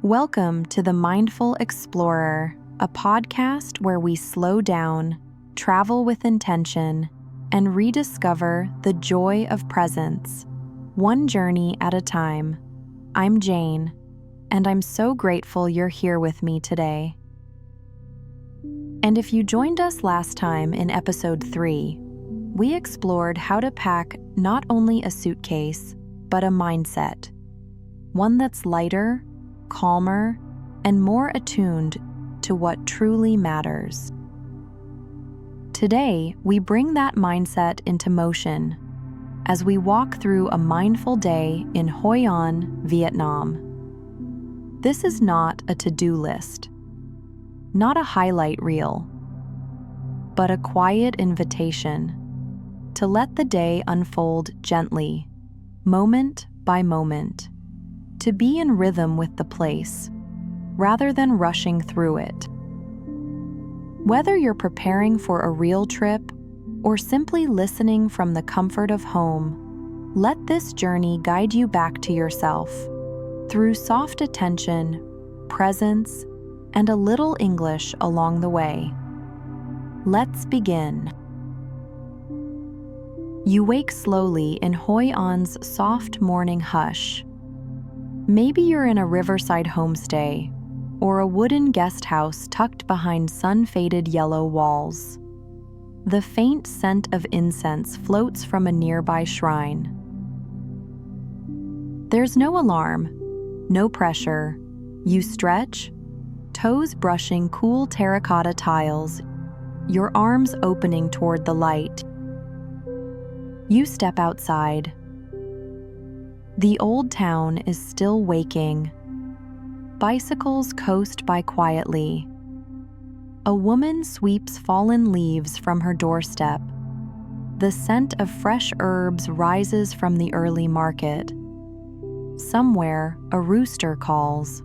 Welcome to the Mindful Explorer, a podcast where we slow down, travel with intention, and rediscover the joy of presence, one journey at a time. I'm Jane, and I'm so grateful you're here with me today. And if you joined us last time in episode 3, we explored how to pack not only a suitcase, but a mindset, one that's lighter, calmer, and more attuned to what truly matters. Today, we bring that mindset into motion as we walk through a mindful day in Hội An, Vietnam. This is not a to-do list, not a highlight reel, but a quiet invitation to let the day unfold gently, moment by moment, to be in rhythm with the place, rather than rushing through it. Whether you're preparing for a real trip or simply listening from the comfort of home, let this journey guide you back to yourself through soft attention, presence, and a little English along the way. Let's begin. You wake slowly in Hội An's soft morning hush. Maybe you're in a riverside homestay or a wooden guest house tucked behind sun-faded yellow walls. The faint scent of incense floats from a nearby shrine. There's no alarm, no pressure. You stretch, toes brushing cool terracotta tiles, your arms opening toward the light. You step outside. The old town is still waking. Bicycles coast by quietly. A woman sweeps fallen leaves from her doorstep. The scent of fresh herbs rises from the early market. Somewhere, a rooster calls.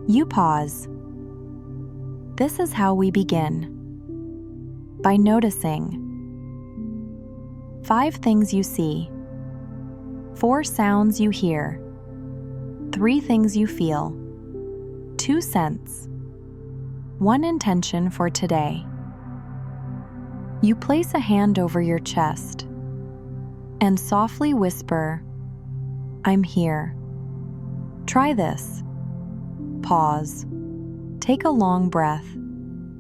You pause. This is how we begin. By noticing 5 things you see, 4 sounds you hear, 3 things you feel, 2 scents, 1 intention for today. You place a hand over your chest and softly whisper, "I'm here." Try this. Pause. Take a long breath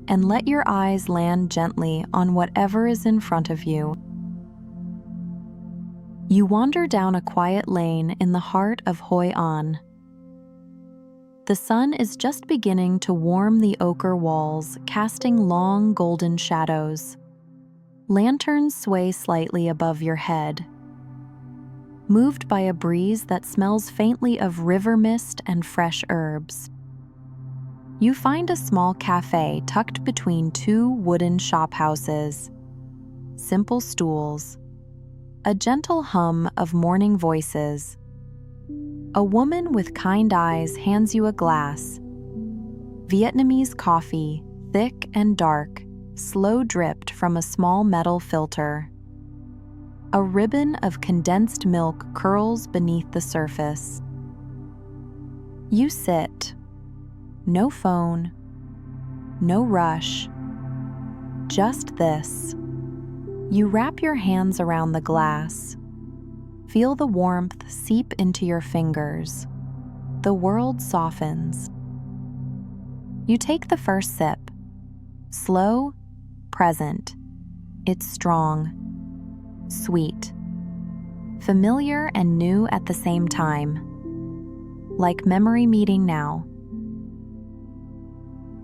and let your eyes land gently on whatever is in front of you. You wander down a quiet lane in the heart of Hội An. The sun is just beginning to warm the ochre walls, casting long golden shadows. Lanterns sway slightly above your head, moved by a breeze that smells faintly of river mist and fresh herbs. You find a small cafe tucked between 2 wooden shop houses. Simple stools, a gentle hum of morning voices. A woman with kind eyes hands you a glass. Vietnamese coffee, thick and dark, slow dripped from a small metal filter. A ribbon of condensed milk curls beneath the surface. You sit. No phone, no rush, just this. You wrap your hands around the glass. Feel the warmth seep into your fingers. The world softens. You take the first sip. Slow, present. It's strong, sweet, familiar and new at the same time. Like memory meeting now.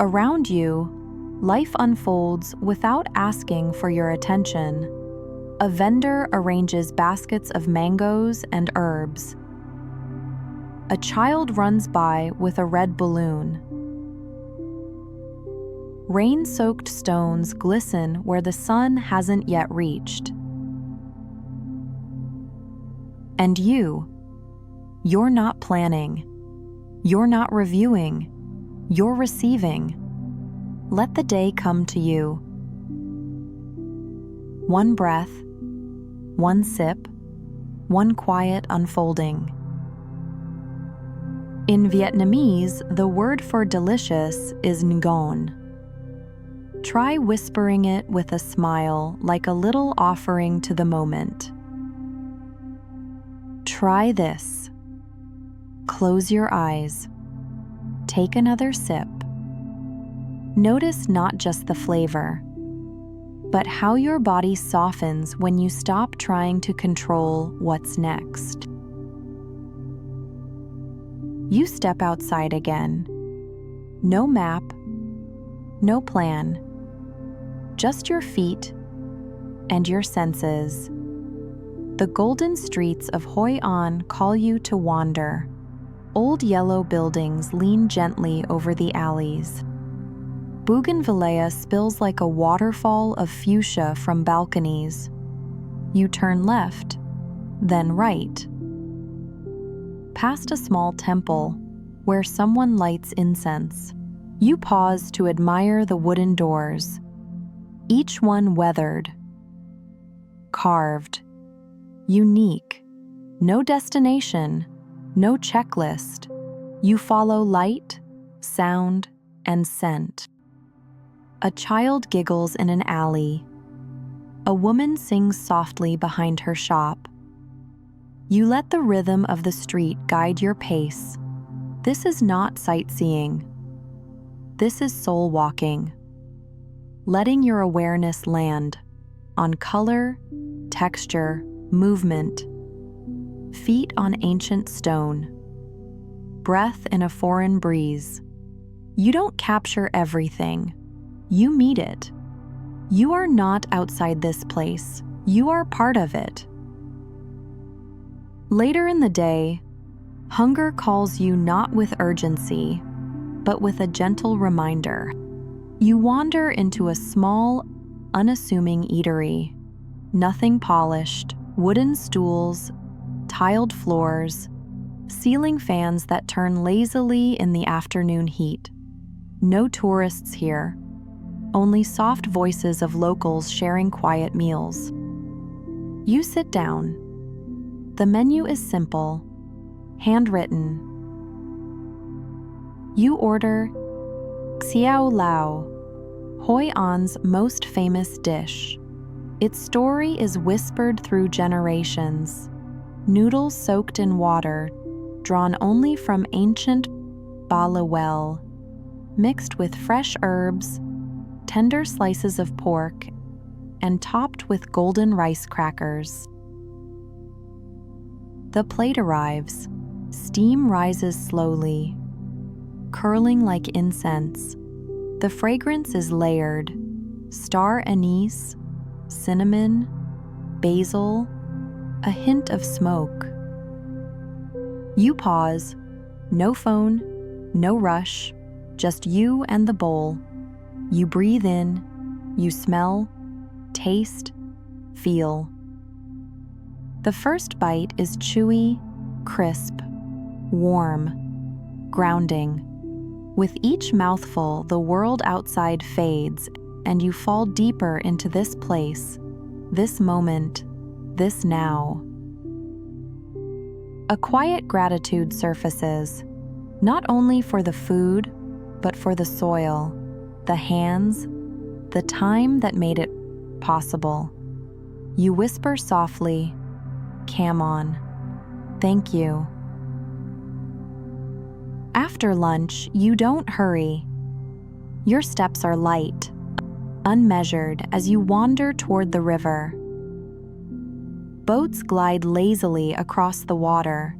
Around you, life unfolds without asking for your attention. A vendor arranges baskets of mangoes and herbs. A child runs by with a red balloon. Rain-soaked stones glisten where the sun hasn't yet reached. And you're not planning. You're not reviewing. You're receiving. Let the day come to you. 1 breath, 1 sip, 1 quiet unfolding. In Vietnamese, the word for delicious is ngon. Try whispering it with a smile, like a little offering to the moment. Try this. Close your eyes. Take another sip. Notice not just the flavor, but how your body softens when you stop trying to control what's next. You step outside again. No map, no plan, just your feet and your senses. The golden streets of Hội An call you to wander. Old yellow buildings lean gently over the alleys. Bougainvillea spills like a waterfall of fuchsia from balconies. You turn left, then right. Past a small temple where someone lights incense. You pause to admire the wooden doors, each one weathered, carved, unique. No destination, no checklist. You follow light, sound, and scent. A child giggles in an alley. A woman sings softly behind her shop. You let the rhythm of the street guide your pace. This is not sightseeing. This is soul walking. Letting your awareness land on color, texture, movement. Feet on ancient stone. Breath in a foreign breeze. You don't capture everything. You meet it. You are not outside this place. You are part of it. Later in the day, hunger calls you not with urgency, but with a gentle reminder. You wander into a small, unassuming eatery. Nothing polished, wooden stools, tiled floors, ceiling fans that turn lazily in the afternoon heat. No tourists here, only soft voices of locals sharing quiet meals. You sit down. The menu is simple, handwritten. You order xiao lao, Hội An's most famous dish. Its story is whispered through generations. Noodles soaked in water, drawn only from ancient Bala well, mixed with fresh herbs, tender slices of pork, and topped with golden rice crackers. The plate arrives. Steam rises slowly, curling like incense. The fragrance is layered. Star anise, cinnamon, basil, a hint of smoke. You pause. No phone, no rush, just you and the bowl. You breathe in, you smell, taste, feel. The first bite is chewy, crisp, warm, grounding. With each mouthful, the world outside fades, and you fall deeper into this place, this moment, this now. A quiet gratitude surfaces, not only for the food, but for the soil, the hands, the time that made it possible. You whisper softly, "Come on, thank you." After lunch, you don't hurry. Your steps are light, unmeasured as you wander toward the river. Boats glide lazily across the water.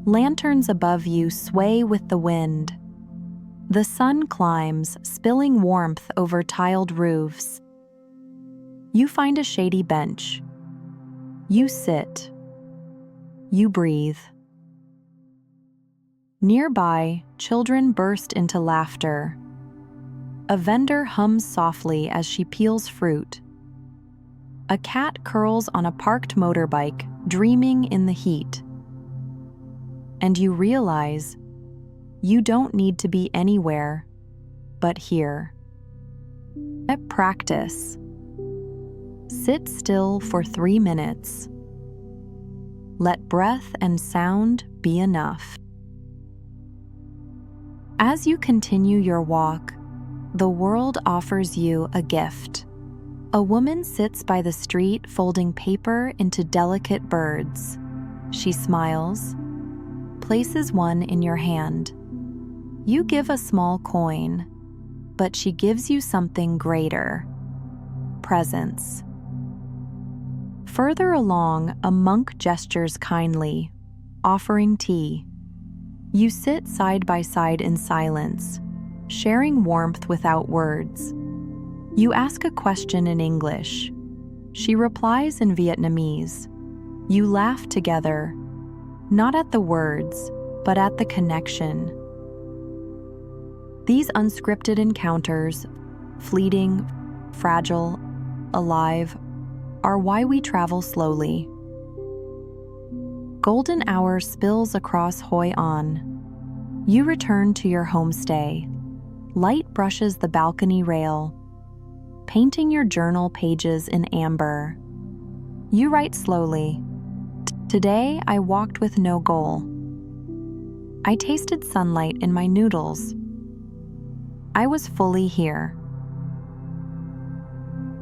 Lanterns above you sway with the wind. The sun climbs, spilling warmth over tiled roofs. You find a shady bench. You sit. You breathe. Nearby, children burst into laughter. A vendor hums softly as she peels fruit. A cat curls on a parked motorbike, dreaming in the heat. And you realize you don't need to be anywhere but here. At practice. Sit still for 3 minutes. Let breath and sound be enough. As you continue your walk, the world offers you a gift. A woman sits by the street folding paper into delicate birds. She smiles, places one in your hand. You give a small coin, but she gives you something greater: presence. Further along, a monk gestures kindly, offering tea. You sit side by side in silence, sharing warmth without words. You ask a question in English. She replies in Vietnamese. You laugh together, not at the words, but at the connection. These unscripted encounters, fleeting, fragile, alive, are why we travel slowly. Golden hour spills across Hội An. You return to your homestay. Light brushes the balcony rail, painting your journal pages in amber. You write slowly. Today I walked with no goal. I tasted sunlight in my noodles. I was fully here.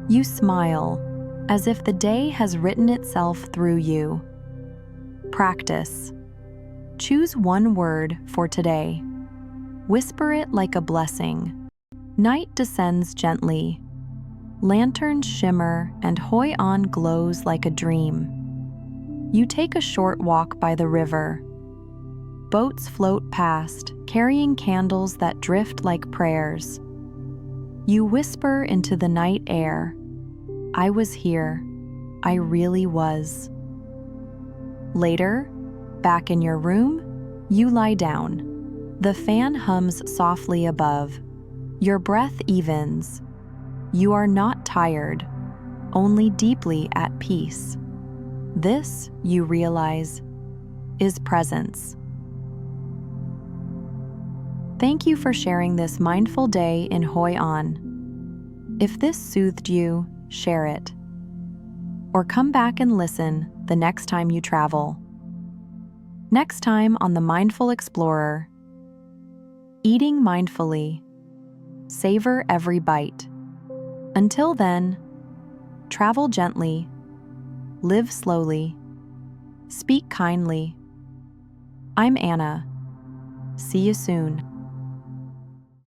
You smile, as if the day has written itself through you. Practice. Choose one word for today. Whisper it like a blessing. Night descends gently. Lanterns shimmer and Hội An glows like a dream. You take a short walk by the river. Boats float past, carrying candles that drift like prayers. You whisper into the night air, I was here. I really was. Later, back in your room, you lie down. The fan hums softly above. Your breath evens. You are not tired, only deeply at peace. This, you realize, is presence. Thank you for sharing this mindful day in Hội An. If this soothed you, share it. Or come back and listen the next time you travel. Next time on The Mindful Explorer. Eating mindfully. Savor every bite. Until then, travel gently, live slowly, speak kindly. I'm Anna. See you soon.